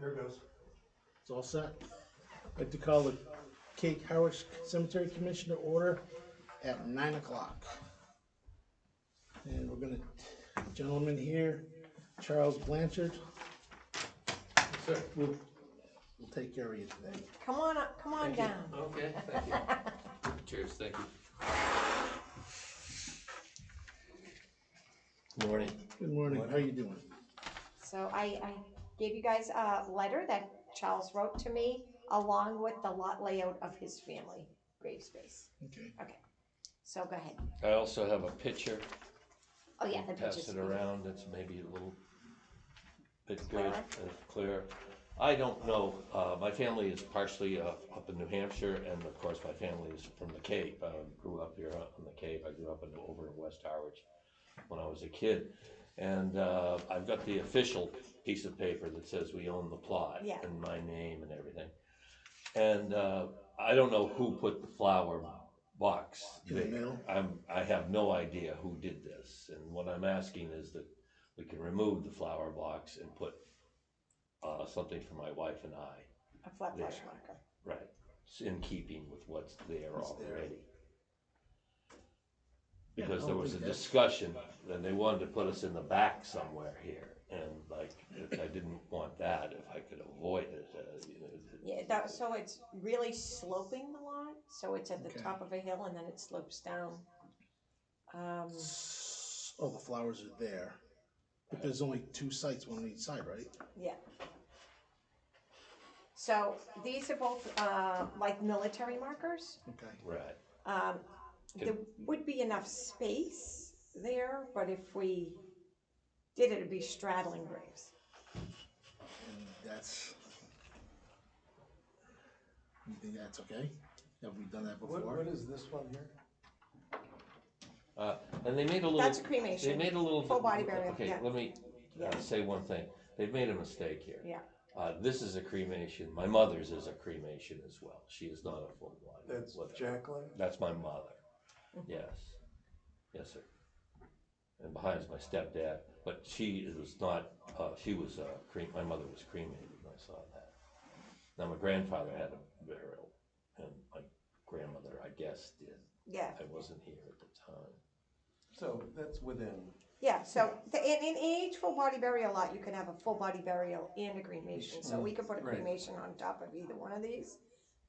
Here goes. It's all set. I'd like to call the Harwich Cemetery Commission to order at 9 o'clock. And we're gonna, gentleman here, Charles Blanchard. Sir. We'll take care of you today. Come on up, come on down. Okay, thank you. Cheers, thank you. Good morning. Good morning, how you doing? So I gave you guys a letter that Charles wrote to me along with the lot layout of his family grave space. Okay. Okay, so go ahead. I also have a picture. Oh yeah, the Pass pictures. it around, it's maybe a little bit good Clearer? and clear. I don't know, my family is partially up in New Hampshire, and of course my family is from the Cape. I grew up here on the Cape. I grew up over in West Harwich when I was a kid. And I've got the official piece of paper that says we own the plot, Yeah. and my name and everything. And I don't know who put the flower box In the there. middle? I have no idea who did this, and what I'm asking is that we can remove the flower box and put something for my wife and I. A flat There. flush marker. Right. It's in keeping with what's there already. Because there was a discussion, and they wanted to put us in the back somewhere here, and like, I didn't want that if I could avoid it. Yeah, so it's really sloping the lot, so it's at the Okay. top of a hill and then it slopes down. Oh, the flowers are there, but there's only 2 sites, one on each side, right? Yeah. So these are both like military markers. Okay. Right. There would be enough space there, but if we did it, it'd be straddling graves. And that's, you think that's okay? Have we done that before? What is this one here? And they made a little. That's a cremation. They made a little. Full body burial, Okay, yeah. let me Yeah. say one thing. They've made a mistake here. Yeah. This is a cremation. My mother's is a cremation as well. She is not a full body. That's Jacqueline? That's my mother. Yes. Yes, sir. And behind is my stepdad. But she was not, she was, my mother was cremated, and I saw that. Now, my grandfather had a burial, and my grandmother, I guess, did. Yeah. I wasn't here at the time. So that's within, Yeah, so in each full body burial lot, you can have a full body burial and a cremation. So we could put a Right. cremation on top of either one of these.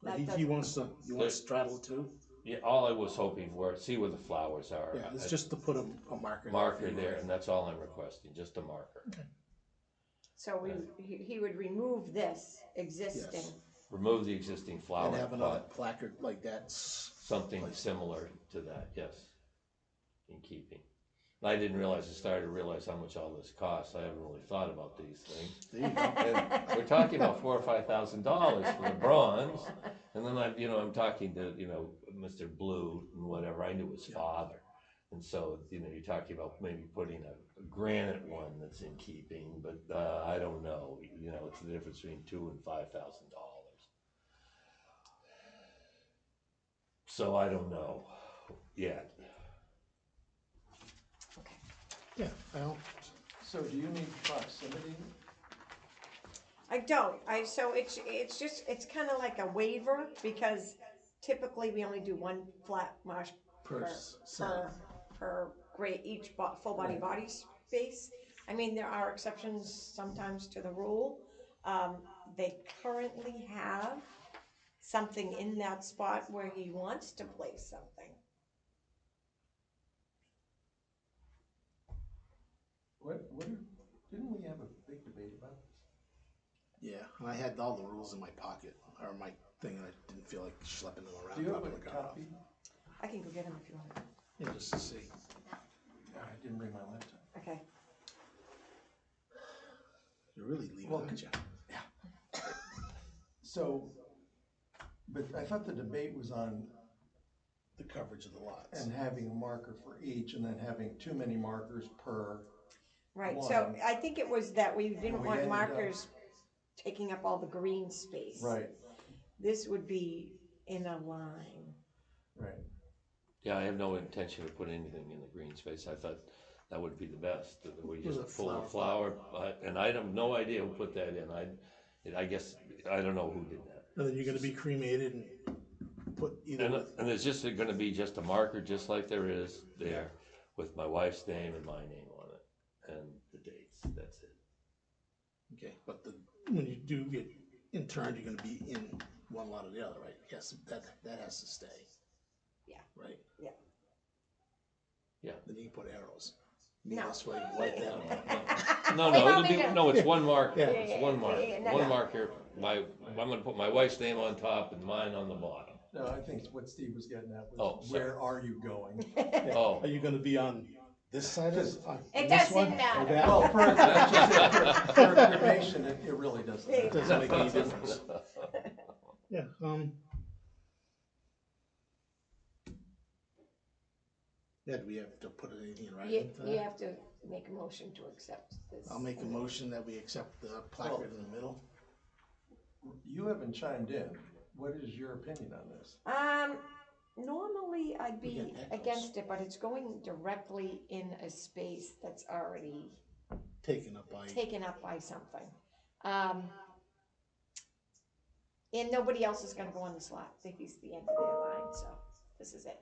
That He doesn't- wants to, you want to straddle too? Yeah, all I was hoping for, see where the flowers are. Yeah, it's just to put a marker. Marker there, and that's all I'm requesting, just a marker. Okay. So he would remove this existing. Yes. Remove the existing flower And have another pot, placard like that. something similar to that, yes, in keeping. I didn't realize, I started to realize how much all this costs. I haven't really thought about these things. There you go. And we're talking about $4,000 or $5,000 for the bronze, and then I'm talking to, Mr. Blue and whatever. I knew his father, and so, you're talking about maybe putting a granite one that's in keeping, but I don't know. It's the difference between $2,000 and $5,000. So I don't know yet. Okay. Yeah, well, so do you need proximity? I don't. So it's kind of like a waiver because typically we only do one flat marsh per side. per grade each full body Right. body space. I mean, there are exceptions sometimes to the rule. They currently have something in that spot where he wants to place something. Didn't we have a big debate about this? Yeah, and I had all the rules in my pocket, or my thing, and I didn't feel like schlepping them around. Do you have dropping a the car off. copy? I can go get him if you want. Yeah, just to see. I didn't bring my laptop. Okay. You're really leaving, Well, aren't you? So, but I thought the debate was on The coverage of the lots. and having a marker for each and then having too many markers per. Right, so One. I think it was that we didn't We want ended up- markers taking up all the green space. Right, This would be in a line. right. Yeah, I have no intention of putting anything in the green space. I thought that would be the best, that we Was just it pull a flower flower, and I have no idea who put that in. I guess, I don't know who did that. And then you're gonna be cremated and put either And, with, and there's just gonna be just a marker, just like there is there, with my wife's name and my name on it, and the dates, that's it. okay, but when you do get interned, you're gonna be in one lot or the other, right? Yes, that has to stay. Yeah. Right? Yeah. Yeah. Then you can put arrows. Me No. this way, white that way. No, Wait, it'll wait, be, wait. no, it's one marker, Yeah. it's one marker, No, one no. marker, I'm gonna put my wife's name on top and mine on the bottom. No, I think what Steve was getting at Oh, was, sorry. where are you going? Oh, Are you gonna be on this side of It this one, doesn't or matter. that Well, one? for, that's just it, for a cremation, it really doesn't It matter. doesn't make any difference. Yeah, yeah, do we have to put anything in writing for You that? have to make a motion to accept this. I'll make a motion that we accept the placard in the middle. You haven't chimed in. What is your opinion on this? Normally I'd We be get echoes. against it, but it's going directly in a space that's already Taken up by, taken up by something. And nobody else is gonna go on the slot. I think it's the end of their line, so this is it.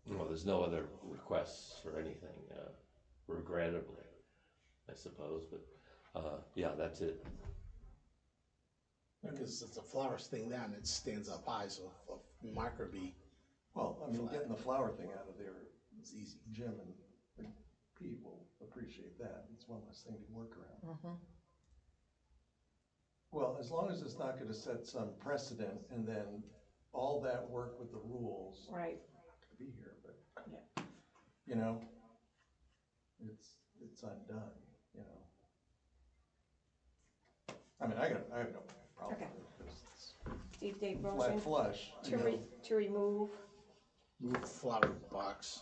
well, there's no other requests for anything, regrettably, I suppose, but, yeah, that's it. because it's a florist thing then, it stands up high, so if a marker be, Well, I mean, getting the flower thing out of there, it's easy. Jim and Pete will appreciate that. It's one less thing to work around. Mm-hmm. Well, as long as it's not gonna set some precedent and then all that work with the rules, Right. to be here, but, Yeah. you know, it's undone, you know. I mean, I have no problem Okay. with it, because it's Steve, Dave, flat motion flush, to you know. to remove. Move the flower box.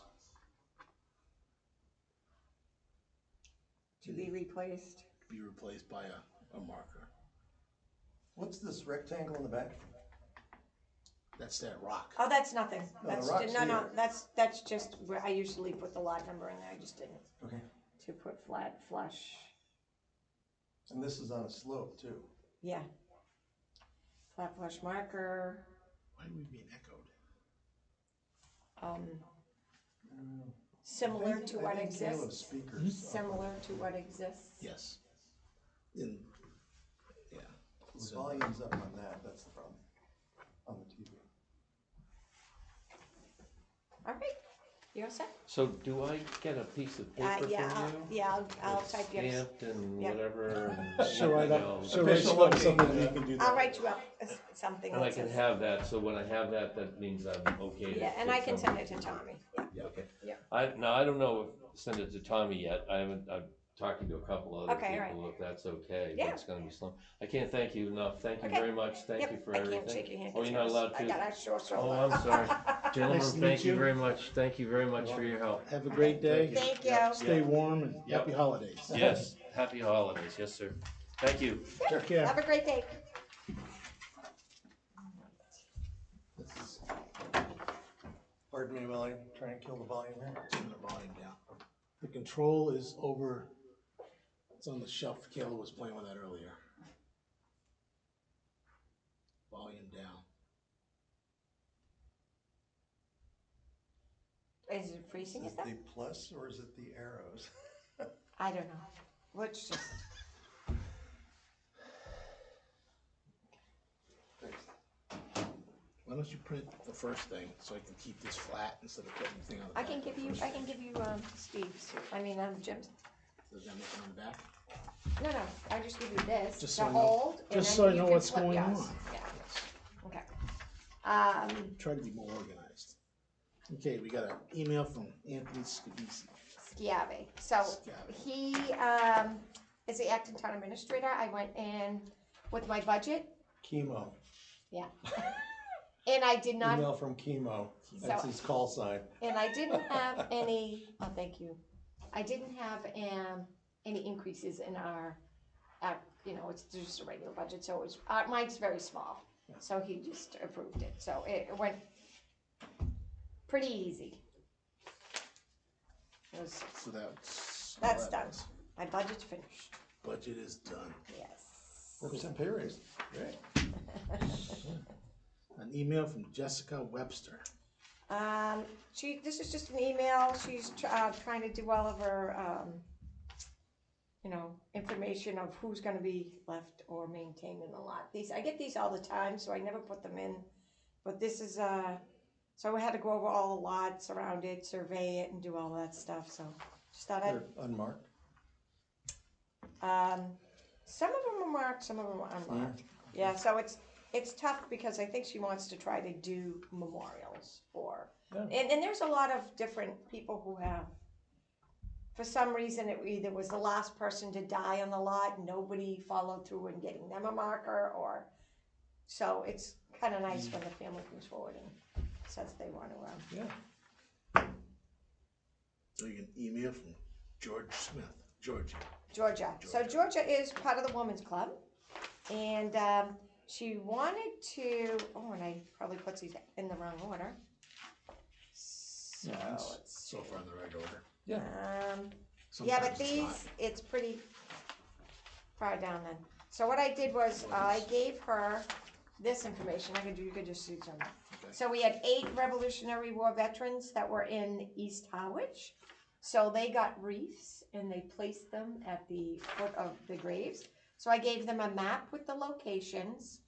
To be replaced. Be replaced by a marker. What's this rectangle in the back? That's that rock. Oh, that's nothing. No, the That's, rock's no, here. that's just where I usually put the lot number in there. I just didn't, Okay. to put flat flush. And this is on a slope too. Yeah. Flat flush marker, Why are we being echoed? similar to what I think Caleb's exists. speakers. Similar to what exists. Yes. In, yeah. The So, volume's up on that, that's the problem, on the TV. All right, you're set? So do I get a piece of paper from you? Yeah, I'll type you. Stamped and Yeah. whatever, and She'll let write me up, know. she'll write Official you up looking, something, you can do that. I'll write you up something And I that can says. have that, so when I have that, that means I'm okay. to Yeah, and take I can some- send it to Tommy, yeah. Okay. Yeah. I don't know if, send it to Tommy yet, I'm talking to a couple other Okay, all right. people, if that's okay, Yeah. but it's gonna be slow. I can't thank you enough, thank you Okay. very much, thank Yep, you for I everything. can't shake your hand. Oh, 'cause you're not yours- allowed I to? got a short shoulder. Oh, I'm sorry. Gentlemen, Nice to thank meet you you. very much, thank you very much for your help. Have a great day. Thank you. Stay warm and Yep. happy holidays. Yes, happy holidays, yes, sir. Thank you. Take care. Have a great day. This is, Pardon me while I try and kill the volume here. turn the volume down. The control is over, it's on the shelf. Kayla was playing with that earlier. Volume down. Is it freezing Is it it though? the plus or is it the arrows? I don't know. Let's just, Why don't you print the first thing so I can keep this flat instead of putting the thing on the I back? can of give the you, first I can thing? give you, Steve's, Jim's. Does that make it on the back? No, I just give you this Just to so I know- hold. and just then so I you know can what's flip going yours. on. Yeah, Yes. okay. Try to be more organized. Okay, we got an email from Anthony Scavisi. Schiave. So Schiave. he, is the acting town administrator. I went in with my budget. Chemo. Yeah. And I did not, Email from Chemo. That's So- his call sign. and I didn't have any, oh, thank you. I didn't have, any increases in our, it's just a regular budget, so it was, mine's very small. So he just approved it, so it went pretty easy. It was, So that's. That's all that done. was. my budget's finished, Budget is done. yes. Cemeteries, great. An email from Jessica Webster. This is just an email. She's trying to do all of her, information of who's gonna be left or maintained in the lot. I get these all the time, so I never put them in. But this is, so we had to go over all the lots around it, survey it, and do all that stuff, so just thought I'd. They're unmarked? Some of them are marked, some of them are unmarked. Yeah, so it's tough because I think she wants to try to do memorials for, and there's a lot of different people who have, for some reason, it either was the last person to die on the lot, nobody followed through in getting them a marker, or, so it's kind of nice when the family comes forward and says they want to. Yeah. So you can email from Georgia. So Georgia is part of the Women's Club, and she wanted to, and I probably put these in the wrong order. So let's So far in the right order. Yeah. Yeah, but Sometimes it's these, not. it's pretty far down then. So what I did was, I gave her this information, you could just see some. Okay. So we had 8 Revolutionary War veterans that were in East Harwich. So they got wreaths and they placed them at the foot of the graves. So I gave them a map with the locations.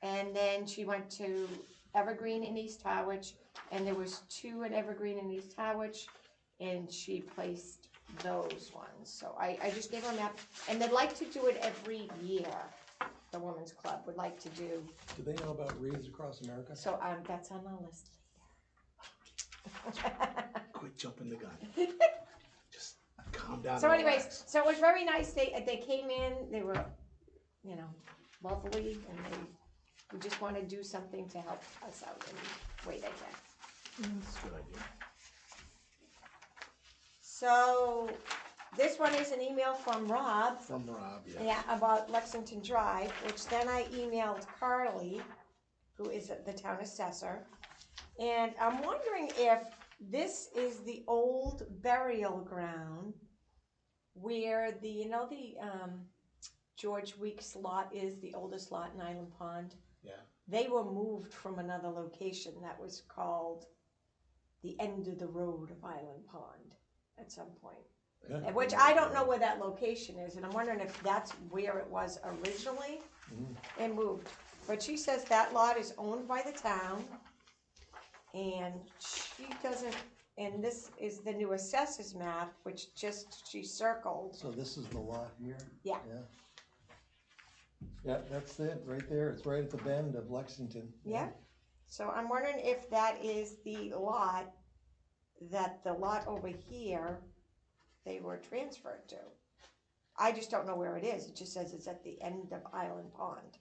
And then she went to Evergreen in East Harwich, and there was 2 in Evergreen in East Harwich, and she placed those ones. So I just gave her a map, and they'd like to do it every year. The Women's Club would like to do. Do they know about wreaths across America? So that's on our list Quit jumping the gun. Just calm down. So and anyways, relax. so it was very nice. They came in, they were, lovely, and we just want to do something to help us out in the way they can. That's a good idea. So this one is an email from Rob. From Rob, yes. Yeah, about Lexington Drive, which then I emailed Carly, who is the town assessor. And I'm wondering if this is the old burial ground where the George Weeks lot is, the oldest lot in Island Pond. Yeah. They were moved from another location that was called the end of the road of Island Pond at some point. Yeah. Which I don't know where that location is, and I'm wondering if that's where it was originally and moved. But she says that lot is owned by the town, and she doesn't, and this is the new assessors map, which she circled. So this is the lot here? Yeah. Yeah, that's it, right there. It's right at the bend of Lexington. Yeah. So I'm wondering if that is the lot over here they were transferred to. I just don't know where it is. It just says it's at the end of Island Pond.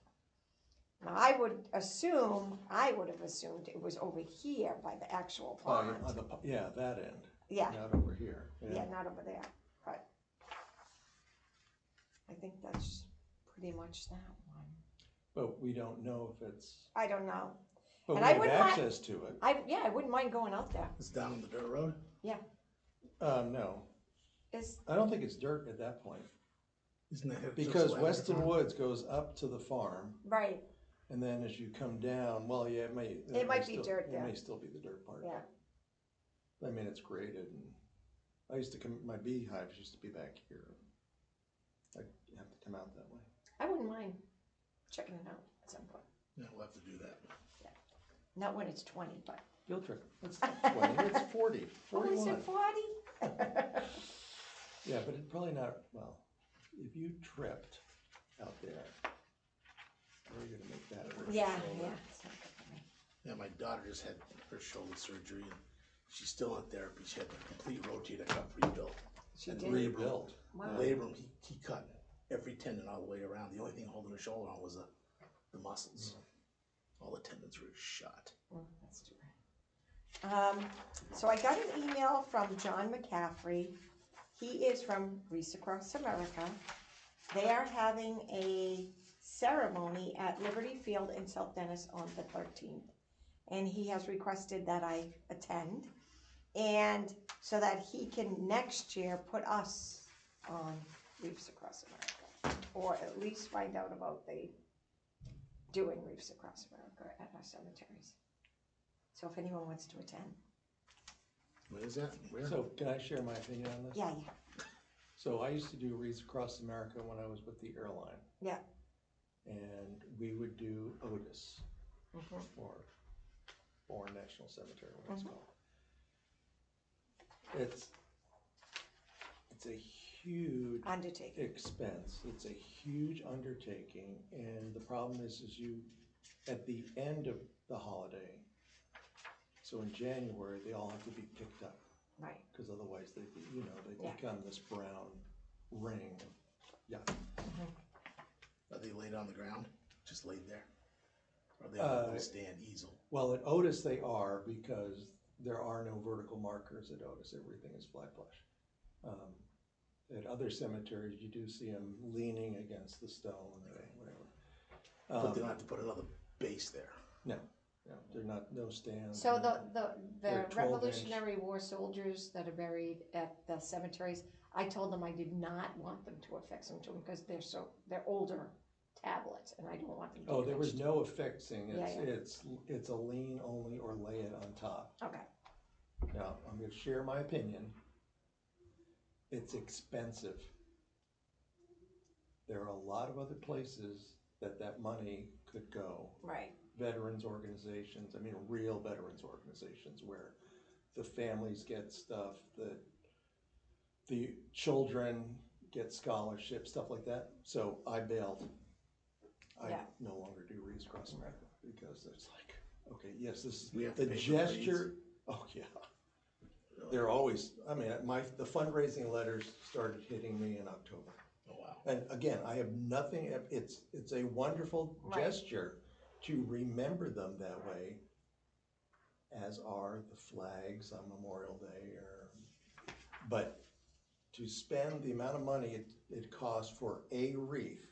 Now I would have assumed it was over here by the actual pond. That end. Yeah. Not over here. Yeah, not over there, but I think that's pretty much that one. But we don't know if it's, I don't know. but And we I have wouldn't mind- access to it. I wouldn't mind going out there. It's down on the dirt road? No, I don't think it's dirt at that point. Isn't that? Because Weston Woods goes up to the farm, Right, and then as you come down, it might be still, dirt It there. may still be the dirt part. yeah. I mean, it's graded, and I used to my beehives used to be back here. I'd have to come out that way. I wouldn't mind checking it out at some point. Yeah, we'll have to do that. Not when it's 20, but. Field trip. It's not 20, it's 40, Oh, is 41. it 40? Yeah, but it probably not, well, if you tripped out there, how are you gonna make that work? Yeah. It's not good for me. Yeah, my daughter just had her shoulder surgery and she's still on therapy. She had the complete rotator cuff rebuilt. She And did? Rebuilt. Wow. Labrum, he cut every tendon all the way around. The only thing holding her shoulder on was the muscles. All the tendons were shot. That's too bad. So I got an email from John McCaffrey. He is from Reese Across America. They are having a ceremony at Liberty Field in South Dennis on the 13th. And he has requested that I attend. And so that he can next year put us on Reefs Across America. or at least find out about the doing Reefs Across America at our cemeteries. So if anyone wants to attend. Where is that? Where? So can I share my opinion on this? Yeah, So I used to do Wreaths Across America when I was with the airline. yeah. And we would do Otis, Mhm. or Bourne National Cemetery, what it's Mhm. called. It's a huge Undertaking. expense. It's a huge undertaking, and the problem is you, at the end of the holiday, so in January, they all have to be picked up, Right. because otherwise they Yeah. become this brown ring. Yeah. Are they laid on the ground? Just laid there? Or are they on a little stand easel? Well, at Otis they are, because there are no vertical markers at Otis. Everything is flat flush. At other cemeteries, you do see them leaning against the stone or whatever. But they don't have to put another base there. No, they're not, no stands. So no- the They're 12 inch. Revolutionary War soldiers that are buried at the cemeteries, I told them I did not want them to affix them to them because they're older tablets and I don't want them Oh, there was damaged. no affixing. Yeah, It's a lean only or lay it on top. Okay, Now, I'm gonna share my opinion. It's expensive. There are a lot of other places that money could go. Right. Veterans organizations, I mean, real veterans organizations where the families get stuff, the children get scholarships, stuff like that. So I bailed. I Yeah. no longer do Wreaths Across America because it's like, okay, yes, this is We have to the pay for gesture. Oh, yeah. They're always, I mean, the fundraising letters started hitting me in October. Oh, wow. And again, I have nothing, it's a wonderful Right. gesture to remember them that way, as are the flags on Memorial Day, but to spend the amount of money it costs for a wreath,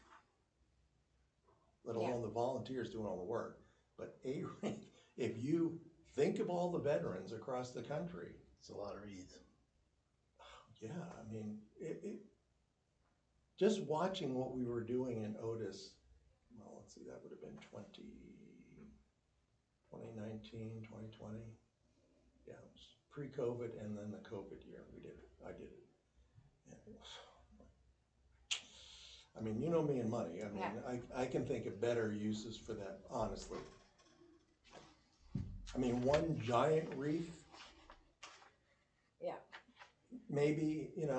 let Yeah. alone the volunteers doing all the work, but a wreath, if you think of all the veterans across the country, It's a lot of reeds. yeah, I mean, just watching what we were doing in Otis, well, let's see, that would have been 2019, 2020. Yeah, it was pre-COVID and then the COVID year, I did it. And it was, I mean, you know me and money, I mean, Yeah. I can think of better uses for that, honestly. I mean, one giant wreath, Yeah. maybe, and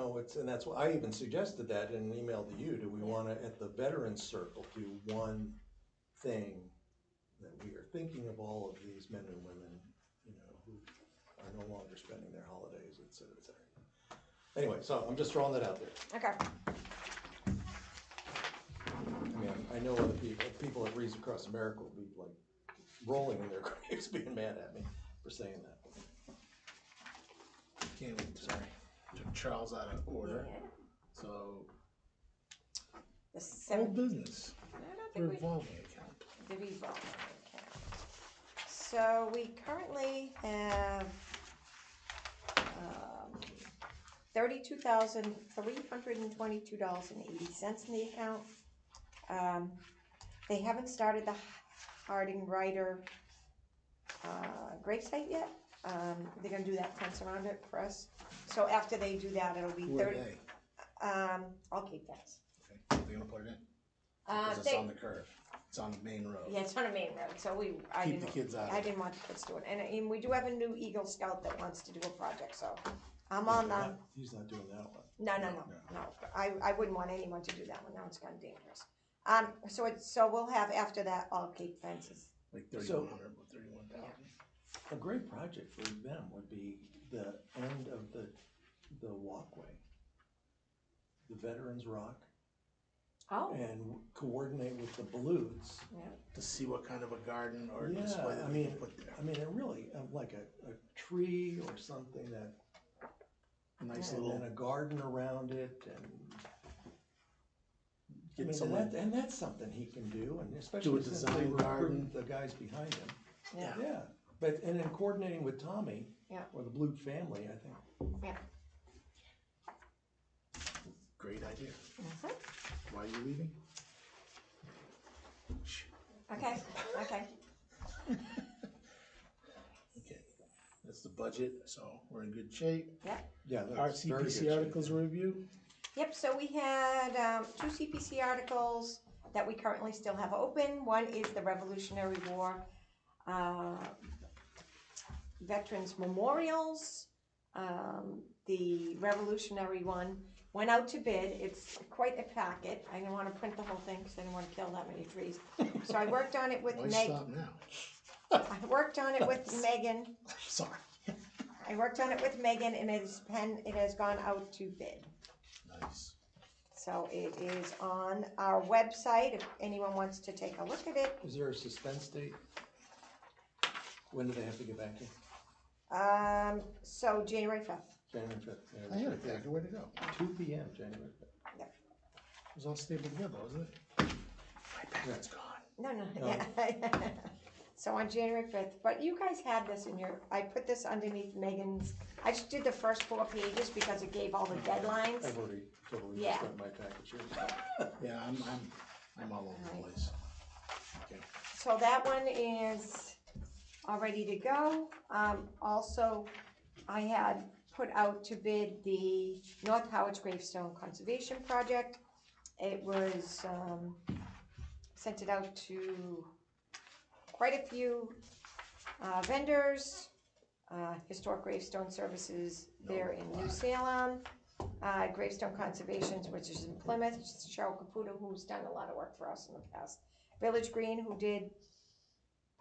that's why I even suggested that in an email to you. Do we want to, at the Veterans Circle, do one thing that we are thinking of all of these men and women, who are no longer spending their holidays, et cetera, et cetera. Anyway, so I'm just throwing that out there. Okay. I mean, I know other people at Wreaths Across America will be like rolling in their graves being mad at me for saying that. Can't wait to took Charles out of order. Yeah. So, The old seven. business, I don't think we. revolving account. The revolving account. So we currently have $32,322.80 in the account. They haven't started the Harding Ryder gravesite yet. They're gonna do that fence around it for us. So after they do that, it'll be Who are 30. they? I'll keep that. Okay, they're gonna put it in? Because it's They- on the curve. It's on the main road. Yeah, it's on a main road, so I Keep the didn't, kids out of I it. didn't want the kids doing it, and we do have a new Eagle Scout that wants to do a project, so I'm on the, He's not doing that one. no, I wouldn't want anyone to do that one, now it's kinda dangerous. So we'll have after that all Cape fences, Like 3,100 or 31,000. A great project for them would be the end of the walkway, the Veterans Rock, oh, and coordinate with the Blues. yeah, To see what kind of a garden or Yeah, display that I they mean, can put there. it really, like a tree or something that, A nice and little, then a garden around it, and get someone, and that's something he can do, and Do especially a since design they recruit garden. the guys behind him. yeah, Yeah, but, and then coordinating with Tommy. Yeah. Or the Blue family, I think. yeah. great idea. Mhm. Why are you leaving? Okay, okay. Okay, that's the budget, so we're in good shape. Yeah, Our that's very good CPC shape. articles review. Yep, so we had, 2 CPC articles that we currently still have open. One is the Revolutionary War, Veterans Memorials. The Revolutionary one went out to bid. It's quite a packet. I didn't wanna print the whole thing, cause I didn't wanna kill that many trees. So I worked on it with Why Meg, stop now? I worked on it with Megan. Sorry. I worked on it with Megan and it has gone out to bid. Nice. So it is on our website if anyone wants to take a look at it. Is there a suspense date? When do they have to get back to you? So January 5th. January 5th. I had it there, where'd it go? 2 p.m. January 5th. It was all stapled together, wasn't it? My packet's gone. No, No. yeah. So on January 5th, but you guys had this in your, I put this underneath Megan's, I just did the first 4 pages because it gave all the deadlines. I've already totally Yeah. messed up my package here. Yeah, I'm all over the place. Okay. So that one is all ready to go. Also, I had put out to bid the North Harwich Gravestone Conservation Project. It was, sent it out to quite a few vendors, Historic Gravestone Services there in New Salem, Gravestone Conservations, which is in Plymouth, Cheryl Caputo, who's done a lot of work for us in the past, Village Green, who did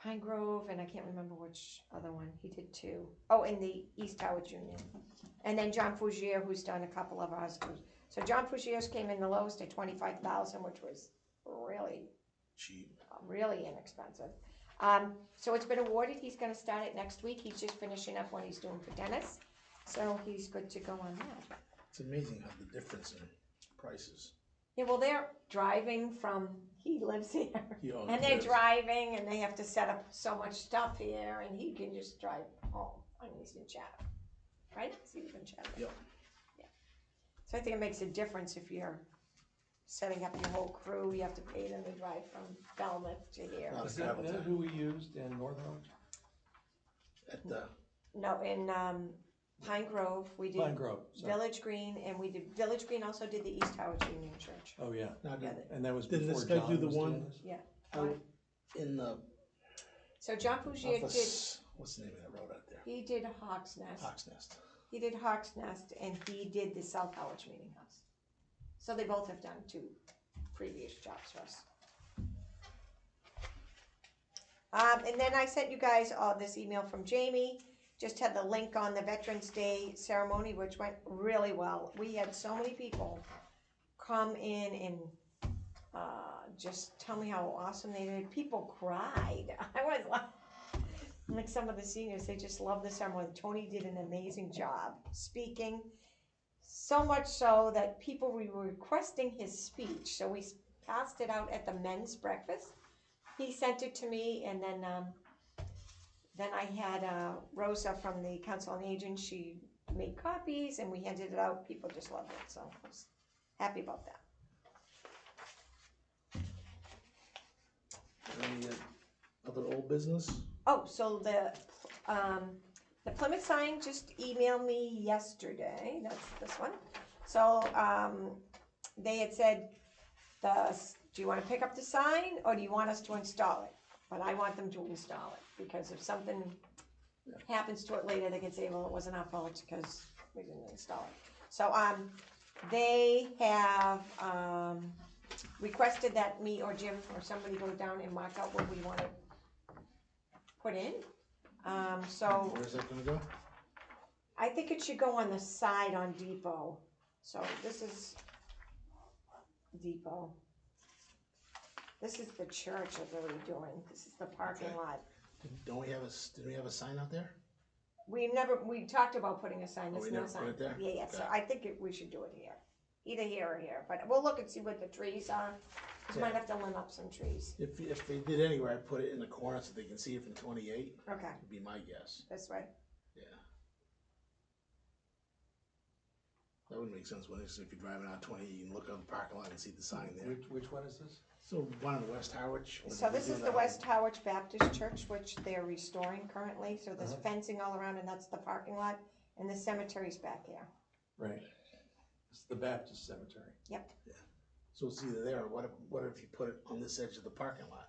Pine Grove, and I can't remember which other one, he did 2. Oh, in the East Harwich Union. And then John Fougier, who's done a couple of ours too. So John Fougier's came in the lowest at $25,000, which was Cheap. really inexpensive. So it's been awarded, he's gonna start it next week, he's just finishing up what he's doing for Dennis, so he's good to go on that. It's amazing how the difference in prices. Yeah, well, they're driving from, he lives here, He owns and they're this. driving, and they have to set up so much stuff here, and he can just drive home, I mean, he's in Chatham, right? He lives in Chatham. Yep. Yeah. So I think it makes a difference if you're setting up your whole crew, you have to pay them to drive from Falmouth to here. Lot of Is that travel time. who we used in North Harwich? At the, No, in, Pine Grove, we did Pine Grove, sorry. Village Green, and we did, Village Green also did the East Harwich Union Church. Oh, yeah. now, Yeah, And that was Didn't before this guy John do the was one- doing this? Yeah. out in the So John Fougier did, office, what's the name of that road out there? he did Hawk's Nest. Hawk's Nest. He did Hawk's Nest, and he did the South Harwich Meeting House. So they both have done 2 previous jobs for us. And then I sent you guys all this email from Jamie, just had the link on the Veterans Day ceremony, which went really well. We had so many people come in and, just tell me how awesome they did. People cried. I was like some of the seniors, they just loved the ceremony. Tony did an amazing job speaking. So much so that people were requesting his speech, so we passed it out at the men's breakfast. He sent it to me, and then I had Rosa from the Council on Aging. She made copies, and we handed it out. People just loved it, so I was happy about that. Any other old business? Oh, so the Plymouth sign just emailed me yesterday, that's this one. So, they had said, do you wanna pick up the sign, or do you want us to install it? But I want them to install it, because if something happens to it later, they can say, well, it wasn't our fault, because we didn't install it. So, they have, requested that me or Jim or somebody go down and mark out what we wanna put in. So Where's that gonna go? I think it should go on the side on Depot. So this is Depot. This is the church of what we're doing. This is the parking Okay. lot. Didn't we have a sign out there? We talked about putting a sign, Oh, there's we no never sign. put it there? Yeah, so Okay. I think we should do it here. Either here or here, but we'll look and see what the trees are. We might Yeah. have to limb up some trees. If they did anywhere, I'd put it in the corner so they can see it from 28, Okay, would be my guess. this way. Yeah. That would make sense, when if you're driving on 20, you can look on the parking lot and see the sign there. Which one is this? So one in West Harwich. where So they're this is doing the that West Harwich Baptist Church, which they're restoring currently, so there's Uh-huh. fencing all around, and that's the parking lot, and the cemetery's back here. Right. It's the Baptist cemetery. So it's either there, or what if you put it on this edge of the parking lot?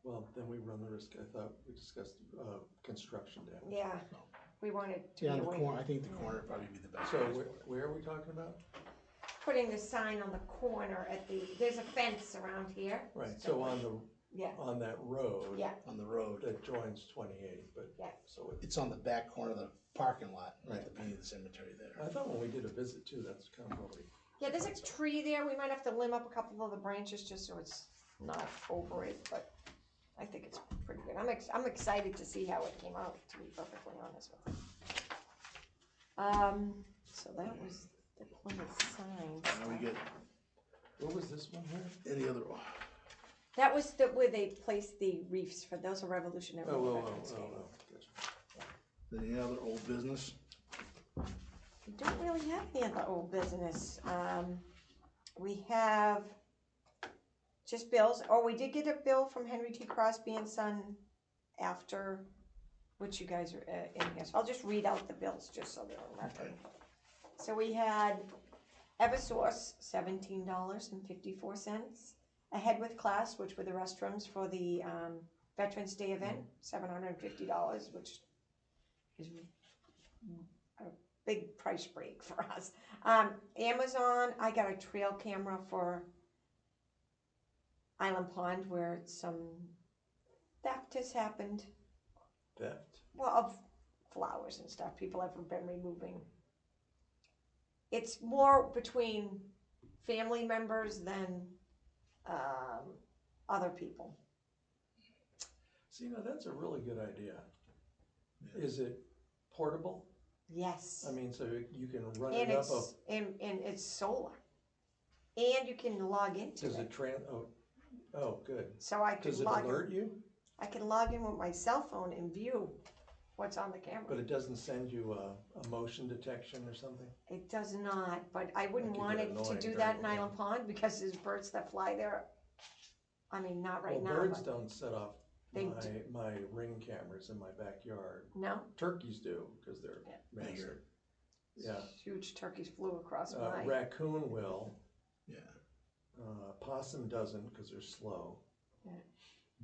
Well, then we run the risk, I thought we discussed, construction damage. yeah, we want it to Yeah, be on the away. corner, I think the corner would probably be the best. So place for it. where are we talking about? Putting the sign on the corner there's a fence around here. Right, so Yeah, on that road. yeah, On the road, That joins 28, but, Yeah. so it's on the back corner of the parking lot, Right. at the beginning of the cemetery there. I thought when we did a visit too, that's kind of what we. yeah, there's a tree there, we might have to limb up a couple of the branches just so it's not over it, but I think it's pretty good. I'm excited to see how it came out, to be perfectly honest with you. So that was the Plymouth sign. Now we get What was this one here? any other one. That was where they placed the reefs for, those are Revolutionary War veterans. Gotcha. Any other old business? We don't really have any other old business. We have just bills. Oh, we did get a bill from Henry T. Crosby and Son after, which you guys are in here. So I'll just read out the bills just so they're on record. So we had Eversource, $17.54. Ahead with Class, which were the restrooms for the Veterans Day event, $750, which is a big price break for us. Amazon, I got a trail camera for Island Pond where some theft has happened. Theft? Well, of flowers and stuff. People have been removing. It's more between family members than other people. See, now that's a really good idea. Is it portable? Yes. I mean, so you can run And it up it's and it's solar. And you can log into does it. it oh, good. So I can Does it log alert in. you? I can log in with my cell phone and view what's on the camera. But it doesn't send you a motion detection or something? It does not, but I wouldn't That could want get it to annoying do during that in the day. Island Pond because there's birds that fly there. I mean, not right Well, now, birds but don't set off They my ring cameras in my backyard. no. Turkeys do, because they're massive. Yeah. Huge turkeys flew across my. Raccoon will. Yeah. Possum doesn't, because they're slow. Yeah.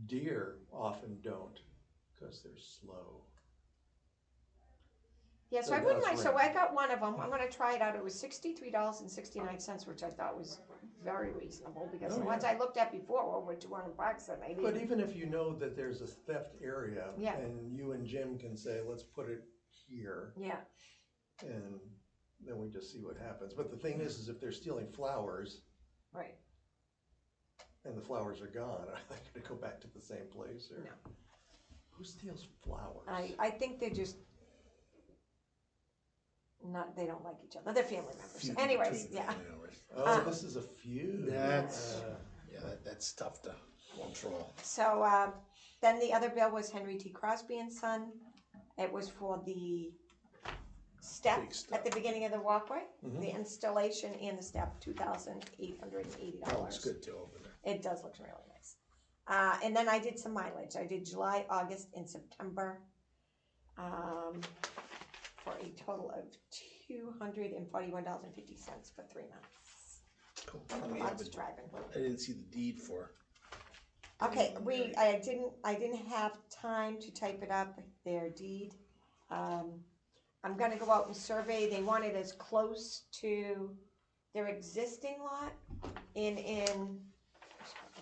Deer often don't, because they're slow. Yeah, so So I wouldn't that's mind, so right. I got one of them, I'm gonna try it out, it was $63.69, which I thought was very reasonable, because the Oh, ones yeah. I looked at before were over $200, and I But didn't. even if you know that there's a theft area, Yeah. and you and Jim can say, let's put it here, Yeah, and then we just see what happens. But the thing is if they're stealing flowers, right, and the flowers are gone, are they gonna go back to the same place, or? No. Who steals flowers? I think they're just not, they don't like each other, they're family members, Feud anyways, between yeah. family members. Oh, this is a feud. That's, yeah, that's tough to control. So, then the other bill was Henry T. Crosby and Son, it was for the step Big step. at the beginning of the walkway, Mhm. the installation and the step, $2,880. That looks good too over there. It does look really nice. And then I did some mileage. I did July, August, and September, for a total of $241.50 for 3 months. Cool. Let me have Lots it. of driving. I didn't see the deed for. Okay, I didn't have time to type it up, their deed. I'm gonna go out and survey. They want it as close to their existing lot I'll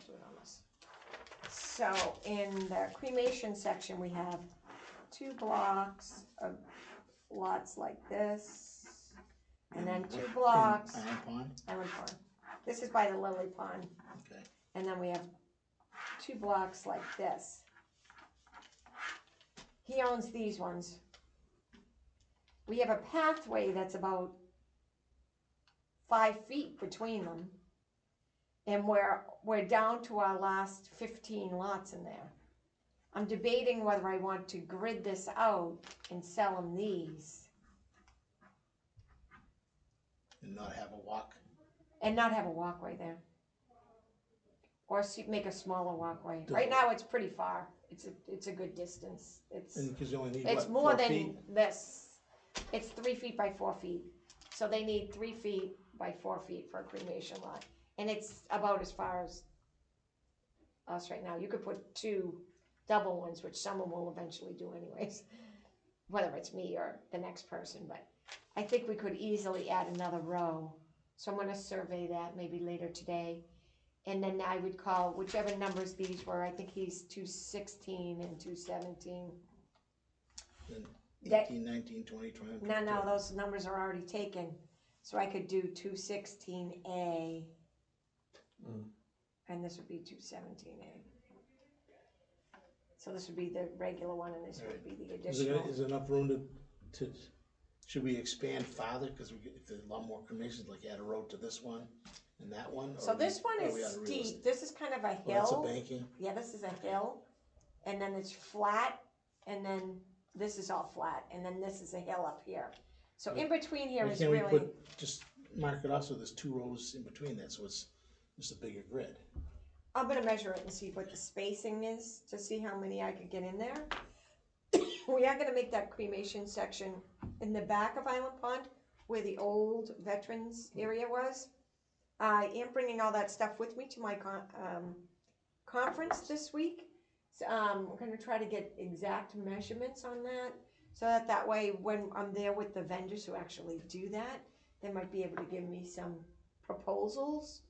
do it on this. So in the cremation section, we have 2 blocks of lots like this, and then 2 blocks. Island Pond? Island Pond. This is by the Lily Pond, Okay. and then we have 2 blocks like this. He owns these ones. We have a pathway that's about 5 feet between them. And we're down to our last 15 lots in there. I'm debating whether I want to grid this out and sell them these. and not have a walk. And not have a walkway there. Or make a smaller walkway. Does- Right now, it's pretty far. It's a good distance. And because you only need, It's what, more 4 than feet? this. It's 3 feet by 4 feet. So they need 3 feet by 4 feet for a cremation lot. And it's about as far as us right now. You could put 2 double ones, which someone will eventually do anyways. Whether it's me or the next person, but I think we could easily add another row. So I'm gonna survey that maybe later today. And then I would call whichever numbers these were. I think he's 216 and 217. Then That- 18, 19, 20, 21. No, those numbers are already taken. So I could do 216A. Mm. And this would be 217A. So this would be the regular one and this would be the additional. Is there enough room to, should we expand farther? Because if there's a lot more cremations, like add a road to this one and that one? So or this one are we is on a realistic- steep. This is kind of a Oh, that's a hill. banking? Yeah, this is a hill. And then it's flat. And then this is all flat. And then this is a hill up here. So in between here Why is can't we really, just mark it off so there's 2 rows in between that, so it's just a bigger grid? I'm gonna measure it and see what the spacing is to see how many I could get in there. We are gonna make that cremation section in the back of Island Pond where the old veterans area was. I am bringing all that stuff with me to my conference this week. So, we're gonna try to get exact measurements on that, so that way when I'm there with the vendors who actually do that, they might be able to give me some proposals.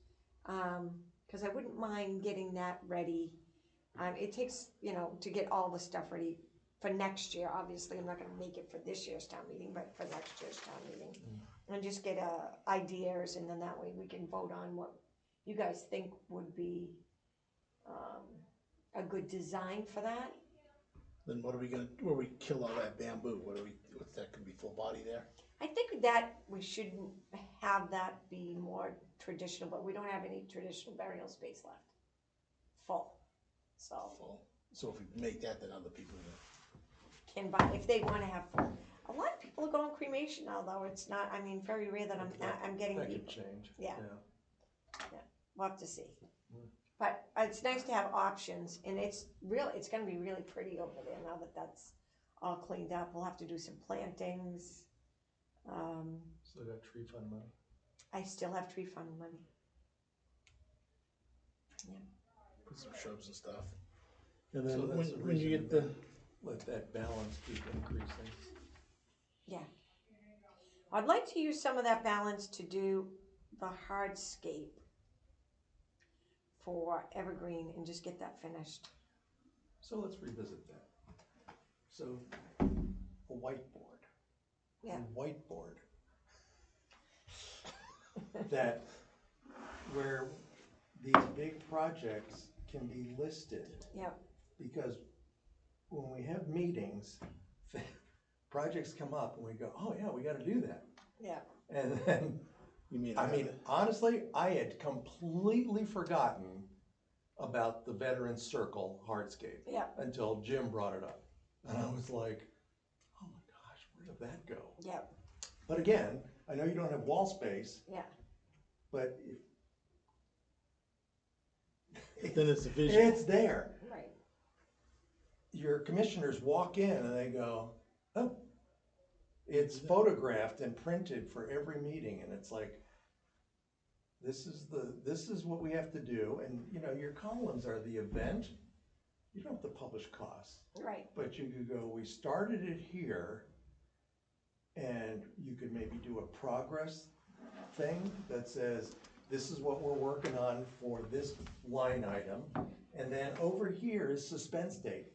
Cause I wouldn't mind getting that ready. It takes, to get all the stuff ready for next year. Obviously, I'm not gonna make it for this year's town meeting, but for next year's town meeting. And just get, ideas, and then that way we can vote on what you guys think would be, a good design for that. Then what are we gonna, where we kill all that bamboo? What's that, gonna be full body there? I think that we shouldn't have that be more traditional, but we don't have any traditional burial space left. Full, so Full. So if we make that, then other people can buy, if they wanna have full. A lot of people are going cremation now, though, it's not, very rare that I'm getting That could people, change. Yeah. we'll have to see. But it's nice to have options, and it's gonna be really pretty over there now that that's all cleaned up. We'll have to do some plantings. Still got tree fund money. I still have tree fund money. put some shrubs and stuff. And then So that's the when you reason get the, Let that balance keep increasing. Yeah. I'd like to use some of that balance to do the hardscape for Evergreen and just get that finished. So let's revisit that. So, a whiteboard. Yeah. A whiteboard. That, where these big projects can be listed. Yep. Because when we have meetings, projects come up and we go, oh yeah, we gotta do that. Yeah. And then, you mean, honestly, I had completely forgotten about the Veterans Circle hardscape. Yeah. Until Jim brought it up. And I was like, oh my gosh, where did that go? Yep. But again, I know you don't have wall space, Yeah. but then it's a vision. it's there. Right. Your commissioners walk in and they go, oh, it's photographed and printed for every meeting, and it's like, this is what we have to do, and your columns are the event. You don't have to publish costs, Right. but you could go, we started it here, and you could maybe do a progress thing that says, this is what we're working on for this line item, and then over here is suspense date.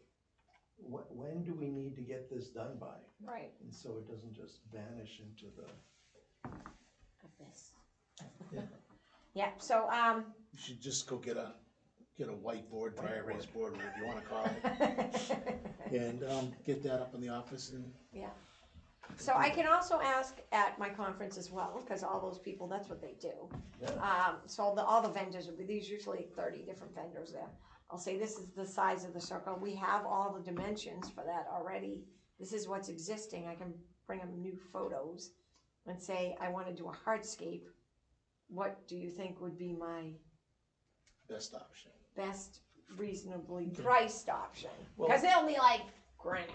When do we need to get this done by? Right. And so it doesn't just vanish into the, Abyss. Yeah. Yeah. So You should just go get a whiteboard, dry erase board, whatever you wanna call it, and, get that up in the office and. Yeah. So I can also ask at my conference as well, because all those people, that's what they do. yeah. So all the vendors will be, there's usually 30 different vendors there. I'll say, this is the size of the circle. We have all the dimensions for that already. This is what's existing. I can bring them new photos and say, I wanna do a hardscape, what do you think would be my Best option. best reasonably priced option? Well- Cause they'll be like, granite.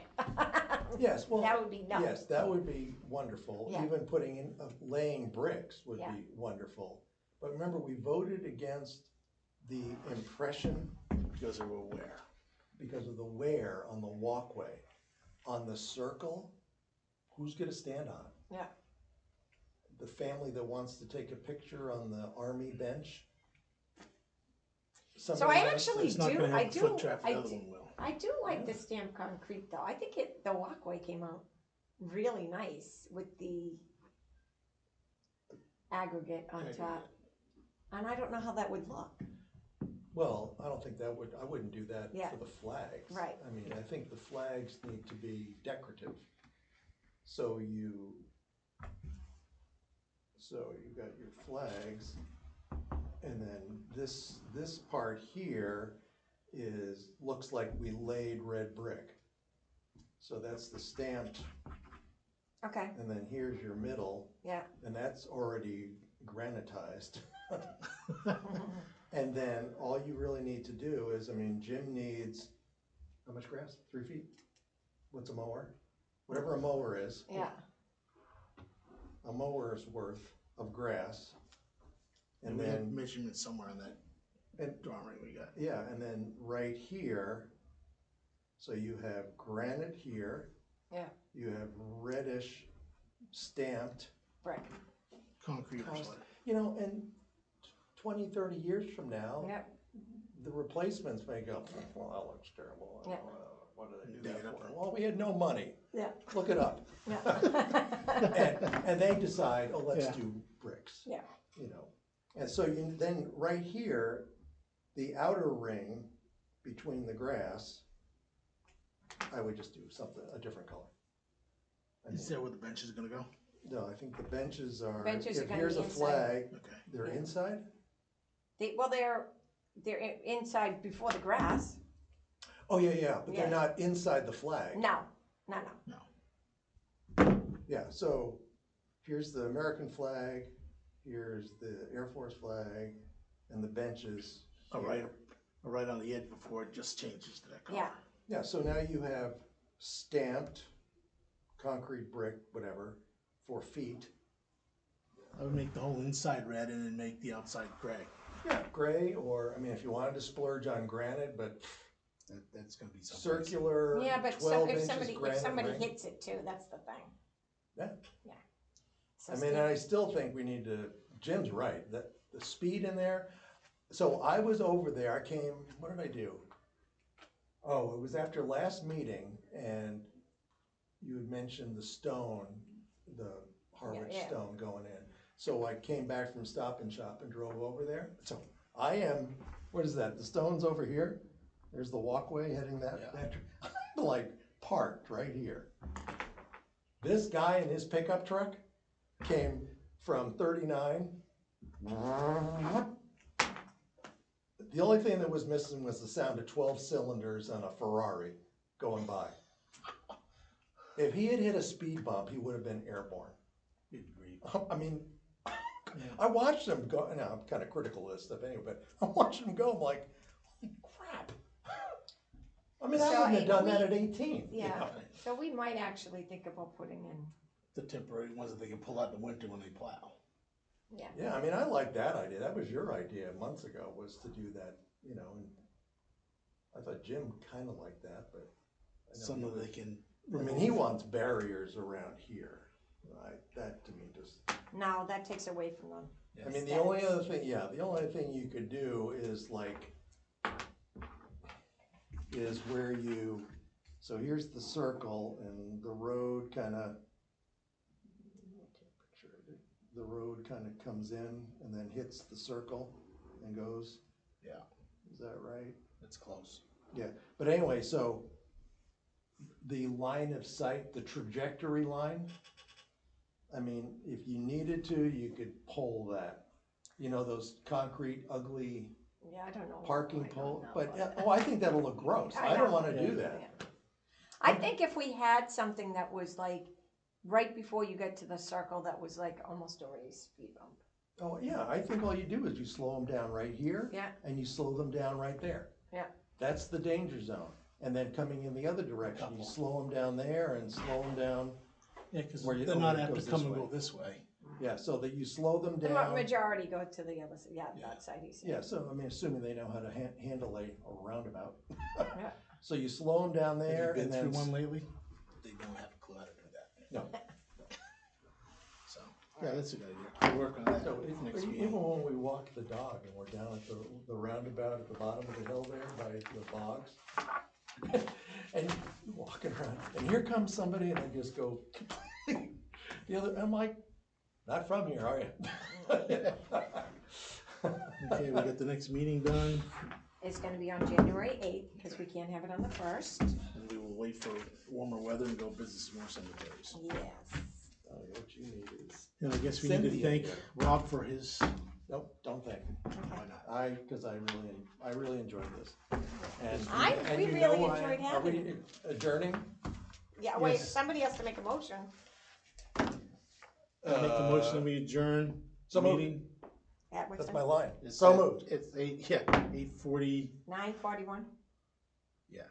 Yes, well. That would be nice. Yes, that would be wonderful. Yeah. Even putting in, laying bricks would Yeah. be wonderful. But remember, we voted against the impression Because they were aware. because of the wear on the walkway. On the circle, who's gonna stand on it? Yeah. The family that wants to take a picture on the army bench? So I Somebody else- actually It's not do, gonna I have the do, foot traffic I the other do, one will. I do like the stamped concrete though. I think the walkway came out really nice with the aggregate on top. And I don't know how that would look. Well, I don't think I wouldn't do that Yeah. for the flags. Right. I mean, I think the flags need to be decorative. So you got your flags, and then this part here looks like we laid red brick. So that's the stamped, Okay, and then here's your middle, yeah. and that's already granitized. And then all you really need to do is, I mean, Jim needs, how much grass? 3 feet? What's a mower? Whatever a mower is. Yeah, A mower's worth of grass. And And we have then, measurements somewhere on that and, drawing we got. yeah, and then right here, so you have granite here. Yeah. You have reddish stamped, brick, Concrete or something. you know, and 20, 30 years from now, yeah, the replacements may go, well, that looks terrible. Yeah. What did they do Dig that it up. for? Well, we had no money. yeah, Look it up. yeah. And they decide, oh, let's Yeah. do bricks. Yeah. You know, and so then right here, the outer ring between the grass, I would just do something, a different color. I Is mean, that where the bench is gonna go? no, I think the benches are, Benches are if gonna here's be a inside. flag, Okay. they're Yeah. inside? They're inside before the grass. Oh, yeah, but Yeah. they're not inside the flag. No, no. Yeah, so here's the American flag, here's the Air Force flag, and the benches Oh, here. right on the edge before it just changes to that color. Yeah, Yeah, so now you have stamped concrete brick, whatever, for feet. I would make the whole inside red and then make the outside gray. Yeah, gray, or, I mean, if you wanted to splurge on granite, but That's gonna be something. circular, yeah, but 12 if inches somebody granite ring. hits it too, that's the thing. Yeah. Yeah. So I mean, I still think we need to, Jim's right, that the speed in there. So I was over there, I came, what did I do? Oh, it was after last meeting, and you had mentioned the stone, the Harwich Yeah. stone going in. So I came back from Stop and Shop and drove over there. So I am, what is that, the stone's over here? There's the walkway heading that, Yeah. I'm like parked right here. This guy in his pickup truck came from 39. The only thing that was missing was the sound of 12 cylinders on a Ferrari going by. If he had hit a speed bump, he would have been airborne. Good grief. I mean, I watched him go, now I'm kind of critical of this stuff anyway, but I'm watching him go, I'm like, holy crap. I mean, I So wouldn't have done we- that at 18. you Yeah, know? so we might actually think about putting in, The temporary ones that they can pull out in the winter when they plow. yeah. Yeah, I mean, I like that idea. That was your idea months ago, was to do that, you know, and I thought Jim kind of liked that, but. I know Some he that was- they can. I mean, he wants barriers around here, right? That to me just, No, that takes away from them. I mean, the only other thing, yeah, the only other thing you could do is like, is where you, so here's the circle and the road kind of, the road kind of comes in and then hits the circle and goes. Yeah. Is that right? It's close. Yeah, but anyway, so the line of sight, the trajectory line, I mean, if you needed to, you could pole that. You know, those concrete ugly Yeah, I don't know. parking I don't pole, know but, about that. oh, I think that'll look gross. I I don't know. wanna do Yeah. that. I think if we had something that was like right before you get to the circle that was like almost a raised speed bump. Oh, yeah, I think all you do is you slow them down right here. Yeah. And you slow them down right there. Yeah. That's the danger zone. And then coming in the other direction, you Couple. slow them down there and slow them down. Yeah, cause Where you- they're oh, not it apt to goes come this and way. go this way. Yeah, so that you slow them The down. majority go to the other, yeah, Yeah. that side, he said. Yeah, so I mean, assuming they know how to handle a roundabout. Yeah. So you slow them down there Have you and been then. through one lately? They don't have a clue how to do that. No. So, yeah, that's a good idea. We'll work on that So next even meeting. when we walk the dog and we're down at the roundabout at the bottom of the hill there by the bogs. And you're walking around and here comes somebody and they just go the other, I'm like, not from here, are you? Okay, we got the next meeting done, It's gonna be on January 8th, because we can't have it on the 1st. and we will wait for warmer weather and go visit some more cemeteries. Yes. Oh, what you need is, And I guess we need to Cynthia thank here. Rob for his, nope, don't thank me. why not? Cause I really enjoyed this. And We you really know enjoyed Are we having adjourning? Yeah, wait, Yes. somebody has to make a motion. Make the motion that we adjourn so the moved. meeting. At what That's time? my line. It's So at- moved. It's 8:40. 9:41? Yeah.